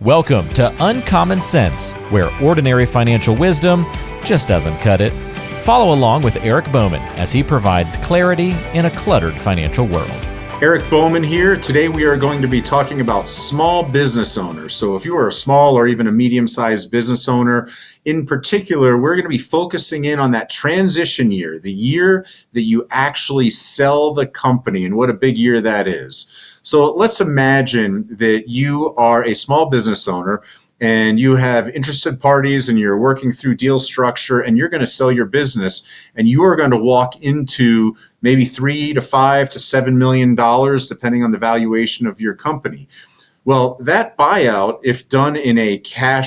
Welcome to Uncommon Sense, where ordinary financial wisdom just doesn't cut it. Follow along with Eric Bowman as he provides clarity in a cluttered financial world. Eric Bowman here. Today we are going to be talking about small business owners. So if you are a small or even a medium-sized business owner, in particular, we're going to be focusing in on that transition year, the year that you actually sell the company, and what a big year that is. So let's imagine that you are a small business owner and you have interested parties and you're working through deal structure and you're going to sell your business and you are going to walk into maybe $3 to $5 to $7 million, depending on the valuation of your company. Well, that buyout, if done in a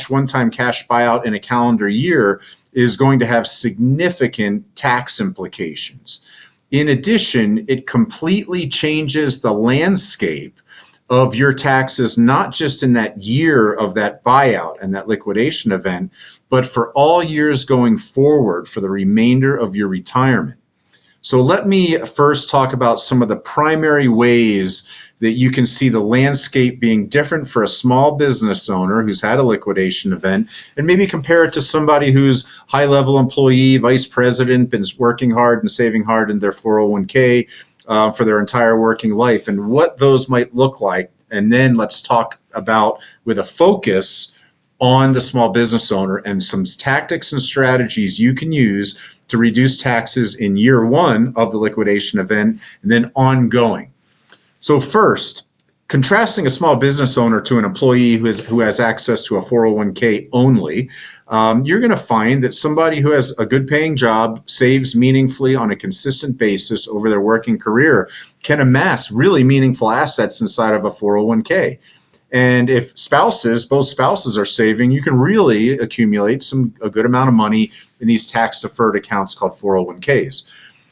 one-time cash buyout in a calendar year, is going to have significant tax implications. In addition, it completely changes the landscape of your taxes, not just in that year of that buyout and that liquidation event, but for all years going forward for the remainder of your retirement. So let me first talk about some of the primary ways that you can see the landscape being different for a small business owner who's had a liquidation event, and maybe compare it to somebody who's high-level employee, vice president, been working hard and saving hard in their 401k for their entire working life, and what those might look like. And then let's talk about, with a focus on the small business owner, and some tactics and strategies you can use to reduce taxes in year one of the liquidation event and then ongoing. So first, contrasting a small business owner to an employee who has access to a 401k only, you're going to find that somebody who has a good paying job, saves meaningfully on a consistent basis over their working career, can amass really meaningful assets inside of a 401k. And if both spouses are saving, you can really accumulate a good amount of money in these tax deferred accounts called 401ks.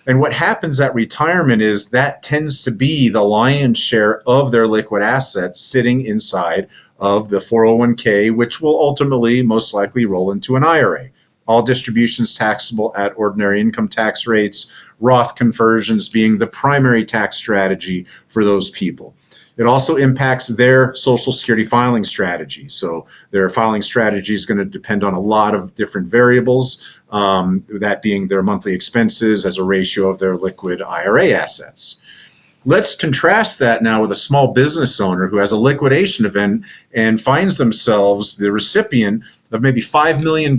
And what happens at retirement is that tends to be the lion's share of their liquid assets sitting inside of the 401k, which will ultimately most likely roll into an IRA. All distributions taxable at ordinary income tax rates, Roth conversions being the primary tax strategy for those people. It also impacts their Social Security filing strategy. So their filing strategy is going to depend on a lot of different variables, that being their monthly expenses as a ratio of their liquid IRA assets. Let's contrast that now with a small business owner who has a liquidation event and finds themselves the recipient of maybe $5 million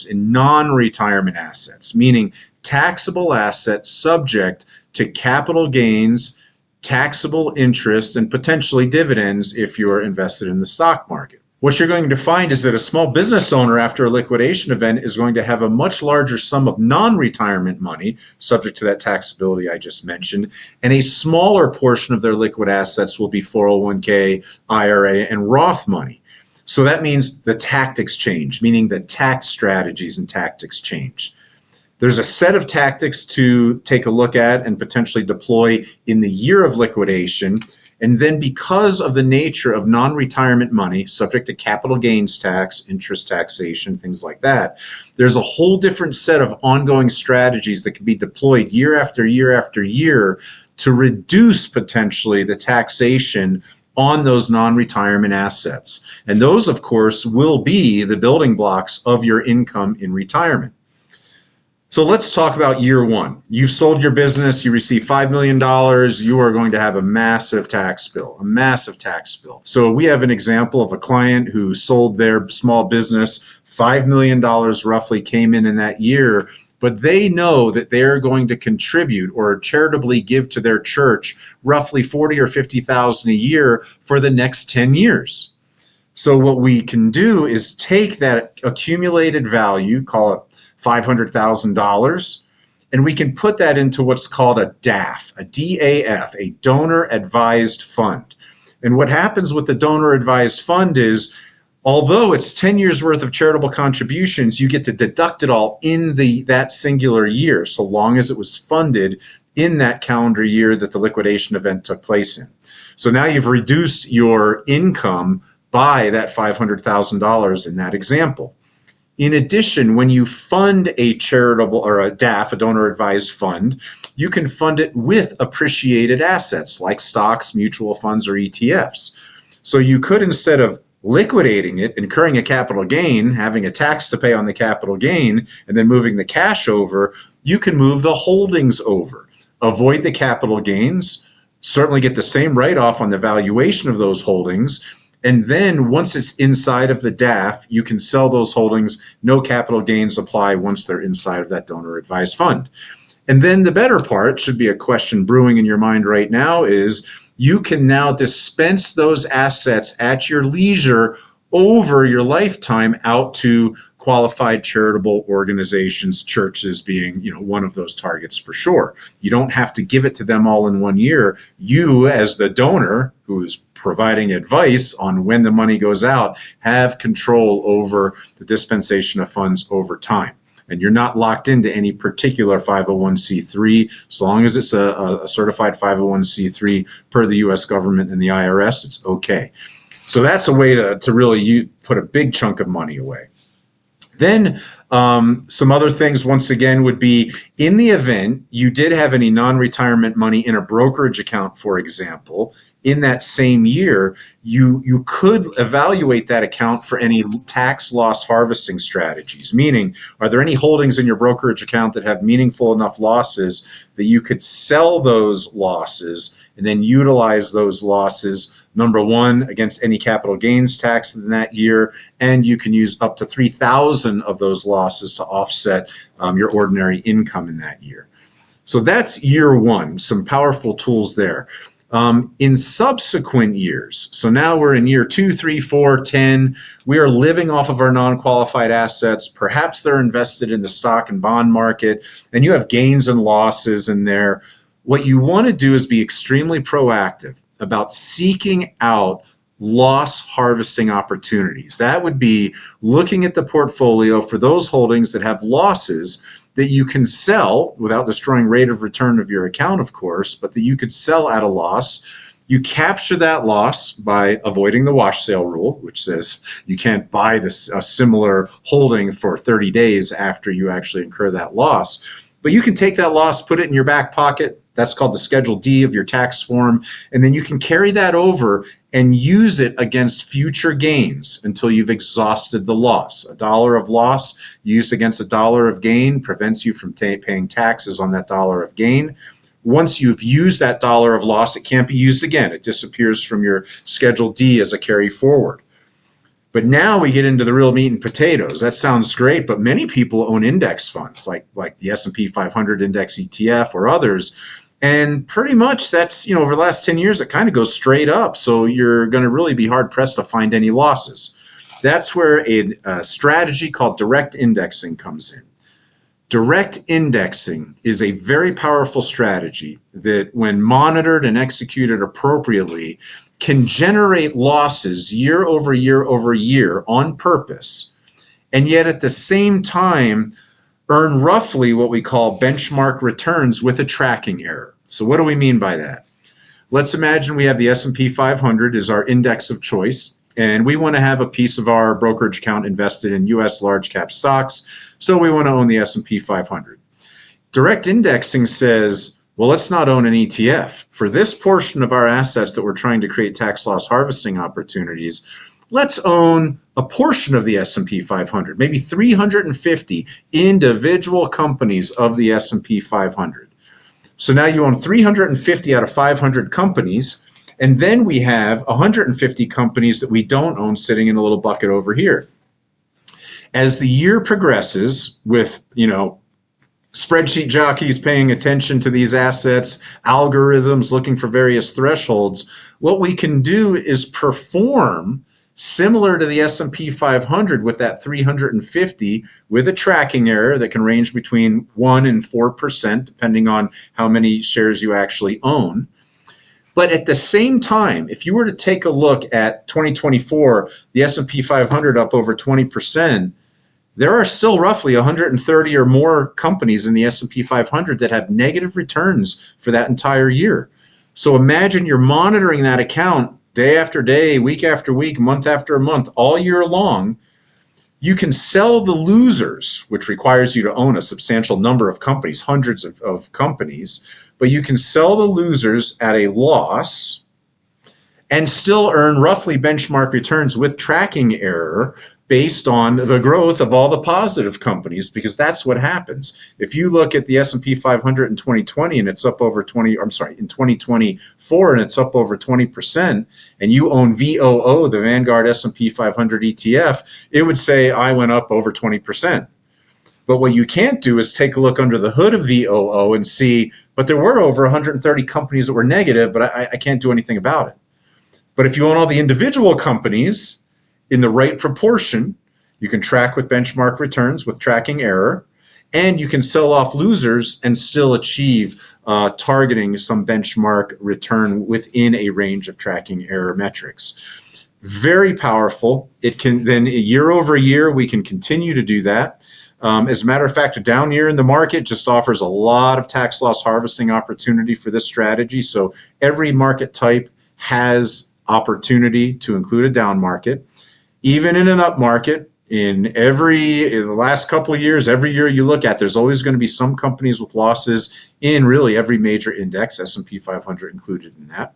in non-retirement assets, meaning taxable assets subject to capital gains, taxable interest, and potentially dividends if you're invested in the stock market. What you're going to find is that a small business owner after a liquidation event is going to have a much larger sum of non-retirement money, subject to that taxability I just mentioned, and a smaller portion of their liquid assets will be 401k, IRA, and Roth money. So that means the tactics change, meaning the tax strategies and tactics change. There's a set of tactics to take a look at and potentially deploy in the year of liquidation. And then because of the nature of non-retirement money, subject to capital gains tax, interest taxation, things like that, there's a whole different set of ongoing strategies that can be deployed year after year after year to reduce potentially the taxation on those non-retirement assets. And those, of course, will be the building blocks of your income in retirement. So let's talk about year one. You've sold your business, you receive $5 million, you are going to have a massive tax bill. So we have an example of a client who sold their small business, $5 million roughly came in that year, but they know that they're going to contribute or charitably give to their church roughly $40,000 or $50,000 a year for the next 10 years. So what we can do is take that accumulated value, call it $500,000, and we can put that into what's called a DAF, a DAF, a donor advised fund. And what happens with the donor advised fund is, although it's 10 years worth of charitable contributions, you get to deduct it all in that singular year, so long as it was funded in that calendar year that the liquidation event took place in. So now you've reduced your income by that $500,000 in that example. In addition, when you fund a charitable or a DAF, a donor advised fund, you can fund it with appreciated assets like stocks, mutual funds, or ETFs. So you could, instead of liquidating it, incurring a capital gain, having a tax to pay on the capital gain, and then moving the cash over, you can move the holdings over, avoid the capital gains, certainly get the same write-off on the valuation of those holdings. And then once it's inside of the DAF, you can sell those holdings. No capital gains apply once they're inside of that donor advised fund. And then the better part, should be a question brewing in your mind right now, is you can now dispense those assets at your leisure over your lifetime out to qualified charitable organizations, churches being, one of those targets for sure. You don't have to give it to them all in one year. You, as the donor who is providing advice on when the money goes out, have control over the dispensation of funds over time. And you're not locked into any particular 501c3. As long as it's a certified 501c3 per the U.S. government and the IRS, it's okay. So that's a way to really put a big chunk of money away. Then some other things, once again, would be in the event you did have any non-retirement money in a brokerage account, for example, in that same year, you could evaluate that account for any tax loss harvesting strategies. Meaning, are there any holdings in your brokerage account that have meaningful enough losses that you could sell those losses and then utilize those losses, number one, against any capital gains tax in that year, and you can use up to 3,000 of those losses to offset your ordinary income in that year. So that's year one, some powerful tools there. In subsequent years, so now we're in year 2, 3, 4, 10, we are living off of our non-qualified assets. Perhaps they're invested in the stock and bond market, and you have gains and losses in there. What you want to do is be extremely proactive about seeking out loss harvesting opportunities. That would be looking at the portfolio for those holdings that have losses that you can sell without destroying rate of return of your account, of course, but that you could sell at a loss. You capture that loss by avoiding the wash sale rule, which says you can't buy a similar holding for 30 days after you actually incur that loss. But you can take that loss, put it in your back pocket. That's called the Schedule D of your tax form. And then you can carry that over and use it against future gains until you've exhausted the loss. $1 of loss used against $1 of gain prevents you from paying taxes on that $1 of gain. Once you've used that $1 of loss, it can't be used again. It disappears from your Schedule D as a carry forward. But now we get into the real meat and potatoes. That sounds great, but many people own index funds like the S&P 500 index ETF or others. And pretty much that's, over the last 10 years, it kind of goes straight up. So you're going to really be hard pressed to find any losses. That's where a strategy called direct indexing comes in. Direct indexing is a very powerful strategy that, when monitored and executed appropriately, can generate losses year over year over year on purpose, and yet at the same time earn roughly what we call benchmark returns with a tracking error. So what do we mean by that? Let's imagine we have the S&P 500 as our index of choice, and we want to have a piece of our brokerage account invested in U.S. large cap stocks, so we want to own the S&P 500. Direct indexing says, well, let's not own an ETF. For this portion of our assets that we're trying to create tax loss harvesting opportunities, let's own a portion of the S&P 500, maybe 350 individual companies of the S&P 500. So now you own 350 out of 500 companies, and then we have 150 companies that we don't own sitting in a little bucket over here. As the year progresses with, spreadsheet jockeys paying attention to these assets, algorithms looking for various thresholds, what we can do is perform similar to the S&P 500 with that 350 with a tracking error that can range between 1% and 4%, depending on how many shares you actually own. But at the same time, if you were to take a look at 2024, the S&P 500 up over 20%, there are still roughly 130 or more companies in the S&P 500 that have negative returns for that entire year. So imagine you're monitoring that account day after day, week after week, month after month, all year long. You can sell the losers, which requires you to own a substantial number of companies, hundreds of companies, but you can sell the losers at a loss. and still earn roughly benchmark returns with tracking error based on the growth of all the positive companies, because that's what happens. If you look at the S&P 500 in 2020 and it's up over 20, I'm sorry, in 2024 and it's up over 20%, and you own VOO, the Vanguard S&P 500 ETF, it would say I went up over 20%. But what you can't do is take a look under the hood of VOO and see, but there were over 130 companies that were negative, but I can't do anything about it. But if you own all the individual companies in the right proportion, you can track with benchmark returns with tracking error, and you can sell off losers and still achieve targeting some benchmark return within a range of tracking error metrics. Very powerful. It can then year over year, we can continue to do that. As a matter of fact, a down year in the market just offers a lot of tax loss harvesting opportunity for this strategy. So every market type has opportunity to include a down market. Even in an up market, in the last couple of years, every year you look at, there's always going to be some companies with losses in really every major index, S&P 500 included in that.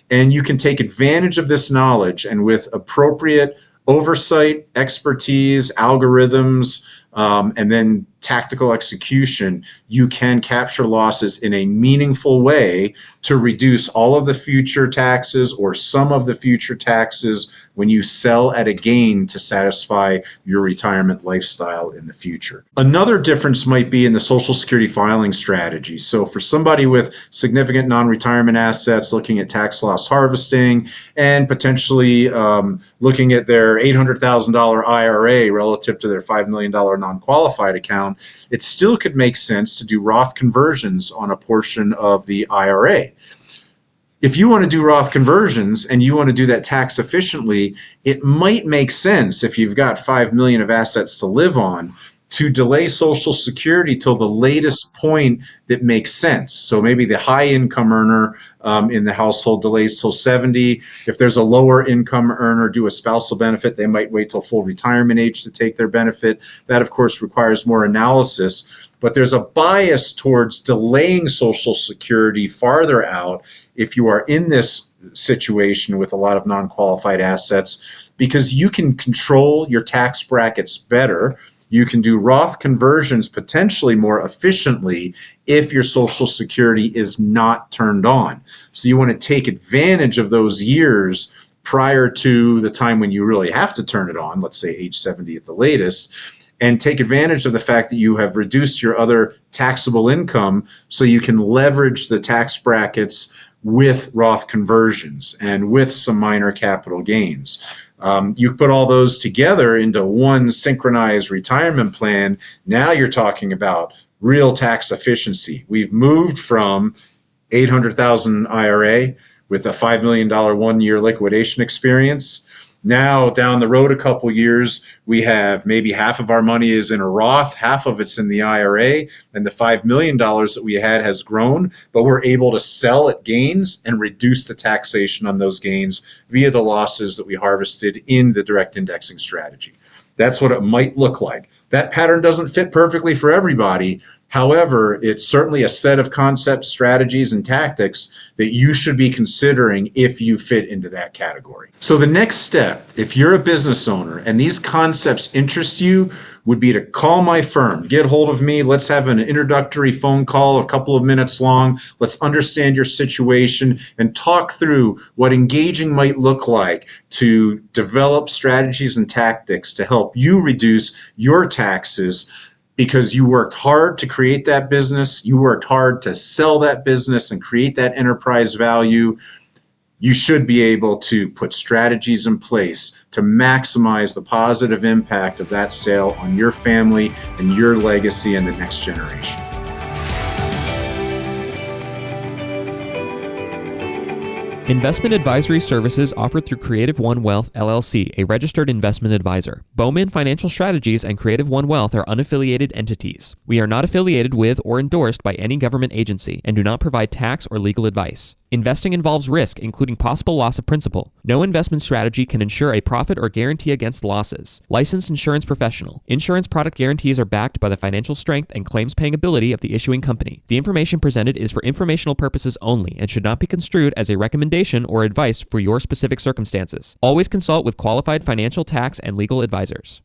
And you can take advantage of this knowledge, and with appropriate oversight, expertise, algorithms, and then tactical execution, you can capture losses in a meaningful way to reduce all of the future taxes or some of the future taxes when you sell at a gain to satisfy your retirement lifestyle in the future. Another difference might be in the Social Security filing strategy. So for somebody with significant non-retirement assets looking at tax loss harvesting and potentially looking at their $800,000 IRA relative to their $5 million non-qualified account, it still could make sense to do Roth conversions on a portion of the IRA. If you want to do Roth conversions and you want to do that tax efficiently, it might make sense, if you've got 5 million of assets to live on, to delay Social Security till the latest point that makes sense. So maybe the high income earner in the household delays till 70. If there's a lower income earner, do a spousal benefit, they might wait till full retirement age to take their benefit. That, of course, requires more analysis. But there's a bias towards delaying Social Security farther out if you are in this situation with a lot of non-qualified assets, because you can control your tax brackets better. You can do Roth conversions potentially more efficiently if your Social Security is not turned on. So you want to take advantage of those years prior to the time when you really have to turn it on, let's say age 70 at the latest, and take advantage of the fact that you have reduced your other taxable income so you can leverage the tax brackets with Roth conversions and with some minor capital gains. You put all those together into one synchronized retirement plan. Now you're talking about real tax efficiency. We've moved from 800,000 IRA with a $5 million 1-year liquidation experience. Now down the road a couple years, we have maybe half of our money is in a Roth, half of it's in the IRA, and the $5 million that we had has grown, but we're able to sell at gains and reduce the taxation on those gains via the losses that we harvested in the direct indexing strategy. That's what it might look like. That pattern doesn't fit perfectly for everybody. However, it's certainly a set of concepts, strategies, and tactics that you should be considering if you fit into that category. So the next step, if you're a business owner and these concepts interest you, would be to call my firm, get hold of me. Let's have an introductory phone call, a couple of minutes long. Let's understand your situation and talk through what engaging might look like to develop strategies and tactics to help you reduce your taxes, because you worked hard to create that business, you worked hard to sell that business and create that enterprise value. You should be able to put strategies in place to maximize the positive impact of that sale on your family and your legacy and the next generation. Investment advisory services offered through Creative One Wealth, LLC, a registered investment advisor. Bowman Financial Strategies and Creative One Wealth are unaffiliated entities. We are not affiliated with or endorsed by any government agency and do not provide tax or legal advice. Investing involves risk, including possible loss of principal. No investment strategy can ensure a profit or guarantee against losses. Licensed insurance professional. Insurance product guarantees are backed by the financial strength and claims-paying ability of the issuing company. The information presented is for informational purposes only and should not be construed as a recommendation or advice for your specific circumstances. Always consult with qualified financial, tax, and legal advisors.